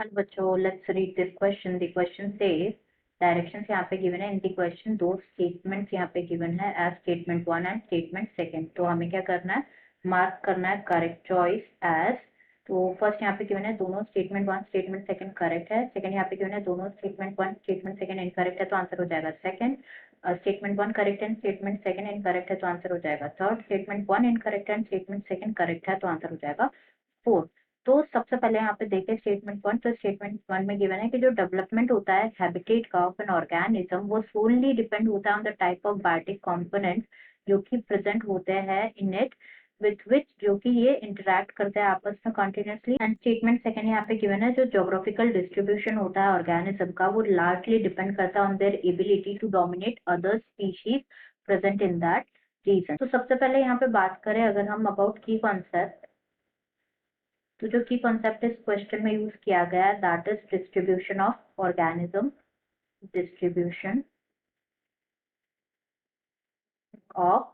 Hello बच्चों, let's read this question. The question says directions यहाँ पे गिवन है इन द क्वेश्चन। दो स्टेटमेंट्स यहाँ पे गिवन है एज स्टेटमेंट 1 एंड स्टेटमेंट 2। तो हमें क्या करना है, मार्क करना है करेक्ट चॉइस एज। तो फर्स्ट यहाँ पे गिवन है दोनों स्टेटमेंट 1 स्टेटमेंट 2 करेक्ट है। सेकंड यहाँ पे गिवन है दोनों स्टेटमेंट 1 स्टेटमेंट 2 इनकरेक्ट है, तो आंसर हो जाएगा second. Statement 1 correct and statement 2 incorrect है, तो आंसर हो जाएगा third. Statement 1 incorrect and statement 2 correct है, तो आंसर हो जाएगा फोर्थ। तो सबसे पहले यहाँ पे देखें स्टेटमेंट 1। तो स्टेटमेंट 1 में गिवन है कि जो डेवलपमेंट होता है हैबिटेट का ऑफ एन ऑर्गेनिज्म, वो सोलली डिपेंड होता है on the type of biotic components जो कि प्रेजेंट होते हैं इन इट, विथ विच जो कि ये इंटरेक्ट करते हैं आपस में कंटिन्यूसली। एंड स्टेटमेंट 2 यहाँ पे गिवन है जो जोग्राफिकल डिस्ट्रीब्यूशन होता है ऑर्गेनिज्म का, वो लार्जली डिपेंड करता है on their ability to dominate other species present in that region. तो सबसे पहले यहाँ पे बात करें अगर हम अबाउट की कॉन्सेप्ट, तो जो की कॉन्सेप्ट इस क्वेश्चन में यूज किया गया है that is distribution of organism. Distribution of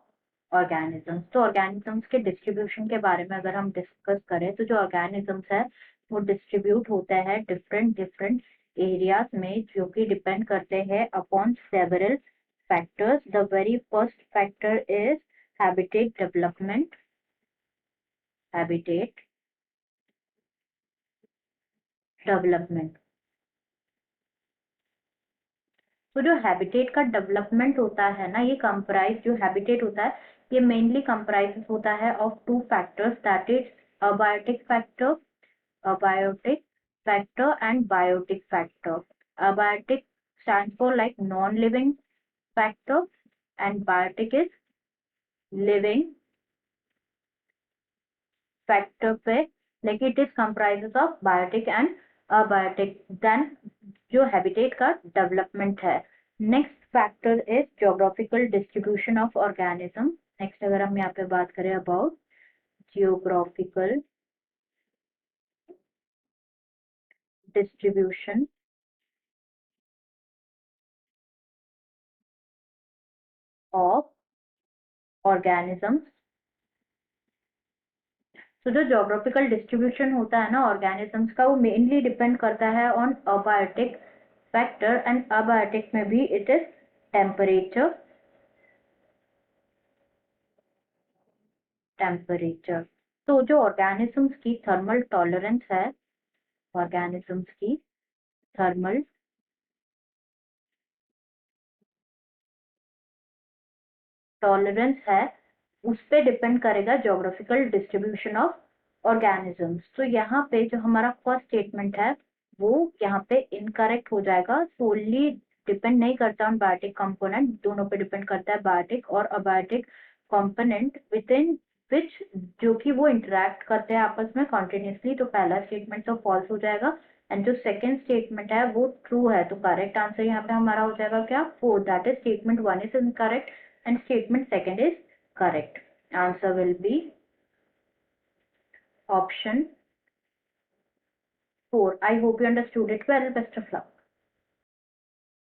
organisms. तो ऑर्गेनिजम्स के डिस्ट्रीब्यूशन के बारे में अगर हम डिस्कस करें तो जो ऑर्गेनिजम्स है वो डिस्ट्रीब्यूट होते हैं डिफरेंट डिफरेंट एरियाज में, जो कि डिपेंड करते हैं upon several factors. The very first factor is habitat development. Habitat development. तो जो हैबिटेट का डेवलपमेंट होता है ना, ये कंप्राइज जो हैबिटेट होता है ये मेनली कंप्राइज होता है of two factors that is abiotic factor, abiotic factor and biotic factor. Abiotic stands for like non-living factor and biotic is living factor पे, like it is comprises of biotic and abiotic. Then जो habitat का development है। Next factor is geographical distribution of organism. Next अगर हम यहाँ पे बात करें about geographical distribution of organisms। तो जो जोग्राफिकल डिस्ट्रीब्यूशन होता है ना ऑर्गेनिजम्स का, वो मेनली डिपेंड करता है on abiotic factor. And abiotic में भी इट इज टेम्परेचर। टेम्परेचर। तो जो ऑर्गेनिजम्स की थर्मल टॉलरेंस है, ऑर्गेनिजम्स की थर्मल टॉलरेंस है, उस पे डिपेंड करेगा जोग्राफिकल डिस्ट्रीब्यूशन ऑफ ऑर्गेनिजम्स। तो यहाँ पे जो हमारा फर्स्ट स्टेटमेंट है वो यहाँ पे इनकरेक्ट हो जाएगा। सोली डिपेंड नहीं करता ऑन बायोटिक कंपोनेंट, दोनों पे डिपेंड करता है बायोटिक और अबायोटिक कंपोनेंट विद इन विच जो कि वो इंटरेक्ट करते हैं आपस में कॉन्टिन्यूसली। तो पहला स्टेटमेंट तो फॉल्स हो जाएगा एंड जो सेकेंड स्टेटमेंट है वो ट्रू है। तो करेक्ट आंसर यहाँ पे हमारा हो जाएगा क्या, four. That is statement 1 is incorrect and statement 2 is correct. Answer will be option 4. I hope you understood it well. Best of luck.